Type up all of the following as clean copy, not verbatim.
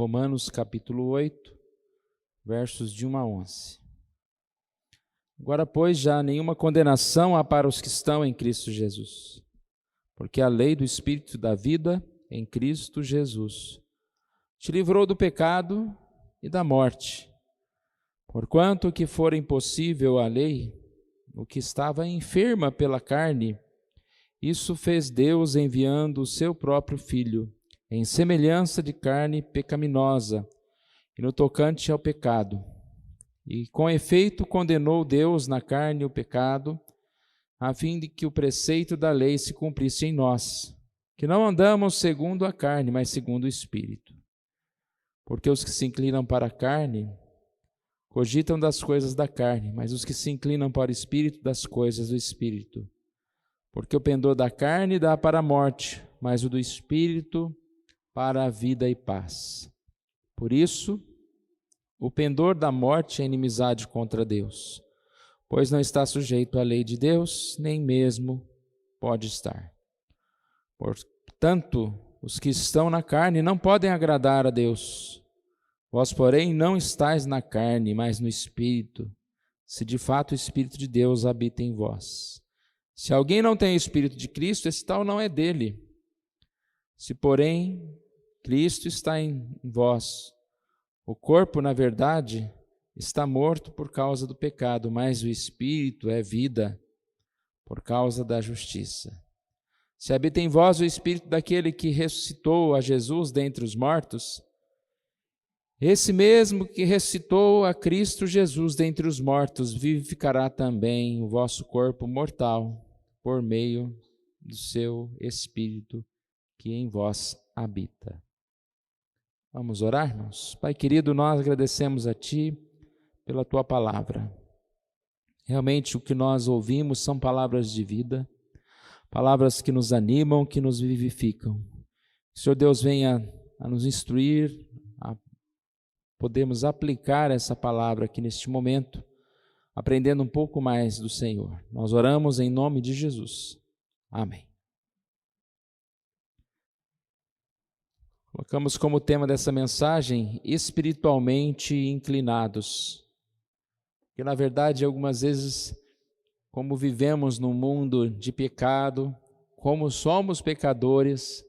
Romanos capítulo 8, versos de 1 a 11. Agora, pois, já nenhuma condenação há para os que estão em Cristo Jesus, porque a lei do Espírito da vida em Cristo Jesus te livrou do pecado e da morte. Porquanto o que for impossível à lei, o que estava enferma pela carne, isso fez Deus enviando o seu próprio Filho, em semelhança de carne pecaminosa, e no tocante ao pecado. E com efeito condenou Deus na carne o pecado, a fim de que o preceito da lei se cumprisse em nós, que não andamos segundo a carne, mas segundo o Espírito. Porque os que se inclinam para a carne cogitam das coisas da carne, mas os que se inclinam para o Espírito, das coisas do Espírito. Porque o pendor da carne dá para a morte, mas o do Espírito para a vida e paz. Por isso, o pendor da morte é inimizade contra Deus, pois não está sujeito à lei de Deus, nem mesmo pode estar. Portanto, os que estão na carne não podem agradar a Deus. Vós, porém, não estáis na carne, mas no Espírito, se de fato o Espírito de Deus habita em vós. Se alguém não tem o Espírito de Cristo, esse tal não é dele. Se, porém, Cristo está em vós, o corpo, na verdade, está morto por causa do pecado, mas o Espírito é vida por causa da justiça. Se habita em vós o Espírito daquele que ressuscitou a Jesus dentre os mortos, esse mesmo que ressuscitou a Cristo Jesus dentre os mortos, vivificará também o vosso corpo mortal, por meio do seu Espírito que em vós habita. Vamos orar, irmãos? Pai querido, nós agradecemos a Ti pela Tua palavra. Realmente o que nós ouvimos são palavras de vida, palavras que nos animam, que nos vivificam. Que o Senhor Deus venha a nos instruir, a podemos aplicar essa palavra aqui neste momento, aprendendo um pouco mais do Senhor. Nós oramos em nome de Jesus. Amém. Colocamos como tema dessa mensagem, espiritualmente inclinados. Porque, na verdade, algumas vezes, como vivemos num mundo de pecado, como somos pecadores,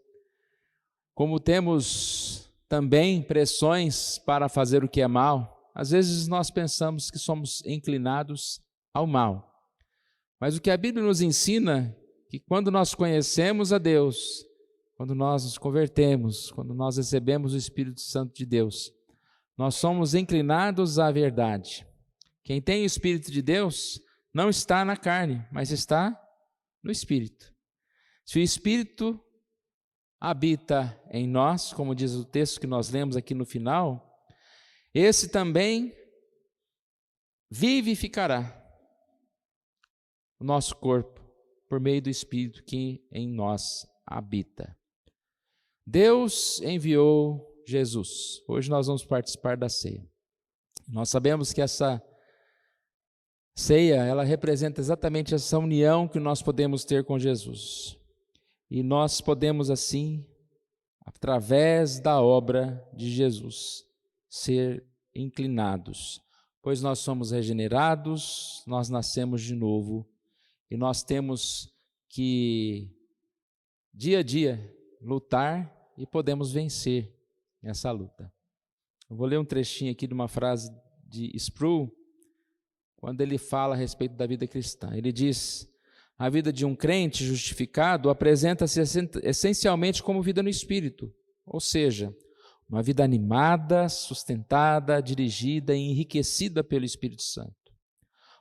como temos também pressões para fazer o que é mal, às vezes nós pensamos que somos inclinados ao mal. Mas o que a Bíblia nos ensina é que quando nós conhecemos a Deus, quando nós nos convertemos, quando nós recebemos o Espírito Santo de Deus, nós somos inclinados à verdade. Quem tem o Espírito de Deus não está na carne, mas está no Espírito. Se o Espírito habita em nós, como diz o texto que nós lemos aqui no final, esse também vivificará o nosso corpo por meio do Espírito que em nós habita. Deus enviou Jesus. Hoje nós vamos participar da ceia. Nós sabemos que essa ceia, ela representa exatamente essa união que nós podemos ter com Jesus. E nós podemos assim, através da obra de Jesus, ser inclinados, pois nós somos regenerados, nós nascemos de novo e nós temos que, dia a dia, lutar e podemos vencer essa luta. Eu vou ler um trechinho aqui de uma frase de Sproul, quando ele fala a respeito da vida cristã. Ele diz: a vida de um crente justificado apresenta-se essencialmente como vida no Espírito, ou seja, uma vida animada, sustentada, dirigida e enriquecida pelo Espírito Santo.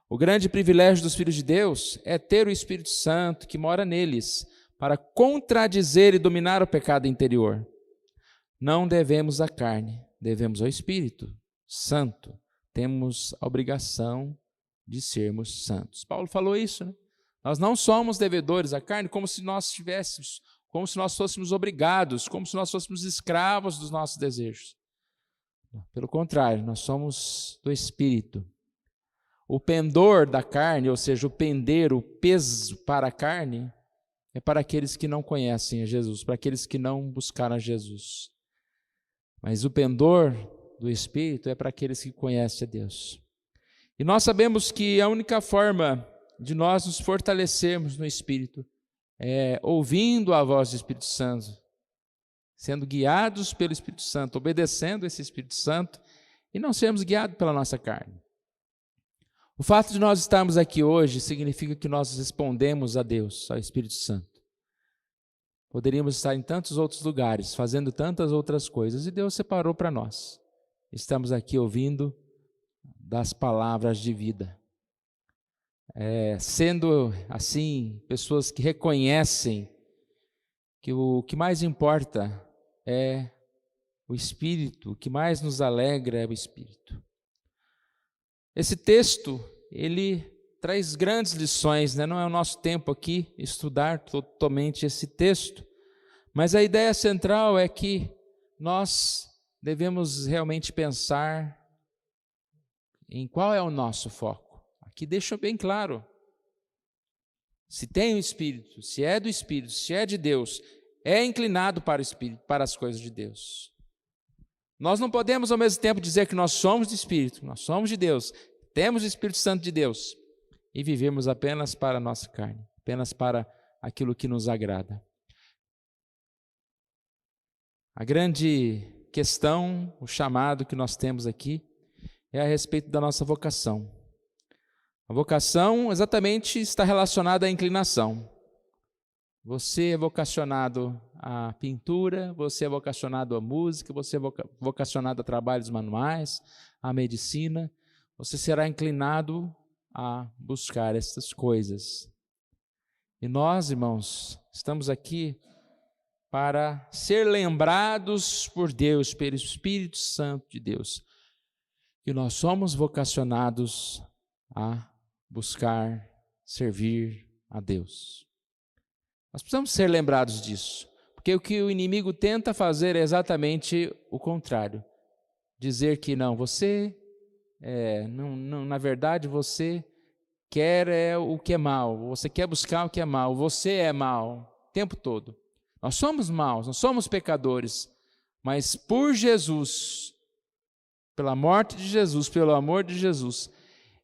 O grande privilégio dos filhos de Deus é ter o Espírito Santo que mora neles para contradizer e dominar o pecado interior. Não devemos à carne, devemos ao Espírito Santo. Temos a obrigação de sermos santos. Paulo falou isso, né? Nós não somos devedores à carne como se nós tivéssemos, como se nós fôssemos obrigados, como se nós fôssemos escravos dos nossos desejos. Pelo contrário, nós somos do Espírito. O pendor da carne, ou seja, o pender, o peso para a carne, é para aqueles que não conhecem a Jesus, para aqueles que não buscaram a Jesus. mas o pendor do Espírito é para aqueles que conhecem a Deus. E nós sabemos que a única forma de nós nos fortalecermos no Espírito é ouvindo a voz do Espírito Santo, sendo guiados pelo Espírito Santo, obedecendo esse Espírito Santo e não sermos guiados pela nossa carne. O fato de nós estarmos aqui hoje significa que nós respondemos a Deus, ao Espírito Santo. Poderíamos estar em tantos outros lugares, fazendo tantas outras coisas, e Deus separou para nós. Estamos aqui ouvindo das palavras de vida. Sendo assim, pessoas que reconhecem que o que mais importa é o Espírito, o que mais nos alegra é o Espírito. Esse texto, ele traz grandes lições, né? Não é o nosso tempo aqui estudar totalmente esse texto, mas a ideia central é que nós devemos realmente pensar em qual é o nosso foco. Aqui deixa bem claro, se tem o Espírito, se é do Espírito, se é de Deus, é inclinado para o Espírito, para as coisas de Deus. Nós não podemos ao mesmo tempo dizer que nós somos de Espírito, nós somos de Deus, temos o Espírito Santo de Deus e vivemos apenas para a nossa carne, apenas para aquilo que nos agrada. A grande questão, o chamado que nós temos aqui é a respeito da nossa vocação. A vocação exatamente está relacionada à inclinação. Você é vocacionado à pintura, você é vocacionado à música, você é vocacionado a trabalhos manuais, à medicina. Você será inclinado a buscar essas coisas. E nós, irmãos, estamos aqui para ser lembrados por Deus, pelo Espírito Santo de Deus, que nós somos vocacionados a buscar, servir a Deus. Nós precisamos ser lembrados disso, porque o que o inimigo tenta fazer é exatamente o contrário. Dizer que não, você, na verdade você quer o que é mal, você quer buscar o que é mal, você é mal o tempo todo. Nós somos maus, nós somos pecadores, mas por Jesus, pela morte de Jesus, pelo amor de Jesus,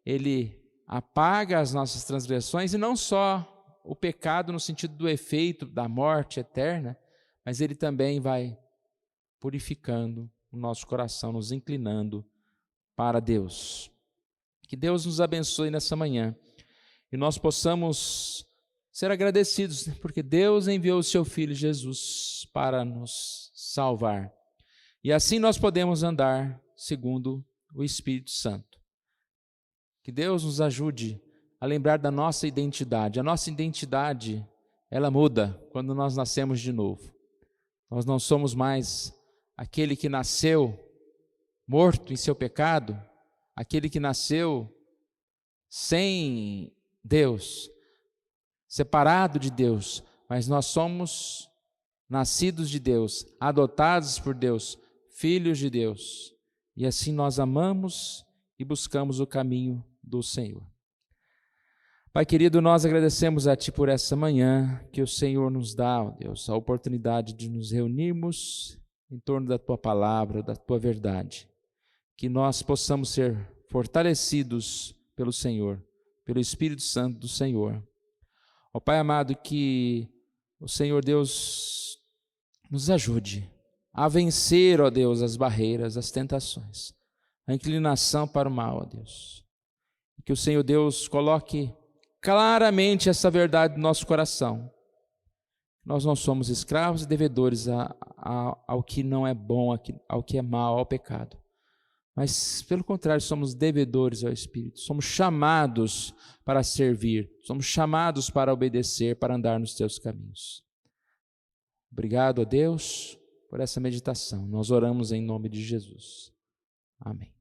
Ele apaga as nossas transgressões, e não só o pecado no sentido do efeito da morte eterna, mas Ele também vai purificando o nosso coração, nos inclinando para Deus. Que Deus nos abençoe nessa manhã e nós possamos ser agradecidos, porque Deus enviou o seu Filho Jesus para nos salvar. E assim nós podemos andar segundo o Espírito Santo. Que Deus nos ajude a lembrar da nossa identidade. A nossa identidade, ela muda quando nós nascemos de novo. Nós não somos mais aquele que nasceu morto em seu pecado, aquele que nasceu sem Deus, separado de Deus, mas nós somos nascidos de Deus, adotados por Deus, filhos de Deus, e assim nós amamos e buscamos o caminho do Senhor. Pai querido, nós agradecemos a Ti por essa manhã que o Senhor nos dá, ó Deus, a oportunidade de nos reunirmos em torno da Tua palavra, da Tua verdade, que nós possamos ser fortalecidos pelo Senhor, pelo Espírito Santo do Senhor. Ó Pai amado, que o Senhor Deus nos ajude a vencer, ó Deus, as barreiras, as tentações, a inclinação para o mal, ó Deus. Que o Senhor Deus coloque claramente essa verdade no nosso coração. Nós não somos escravos e devedores ao que não é bom, ao que é mal, ao pecado. Mas, pelo contrário, somos devedores ao Espírito. Somos chamados para servir. Somos chamados para obedecer, para andar nos Teus caminhos. Obrigado a Deus por essa meditação. Nós oramos em nome de Jesus. Amém.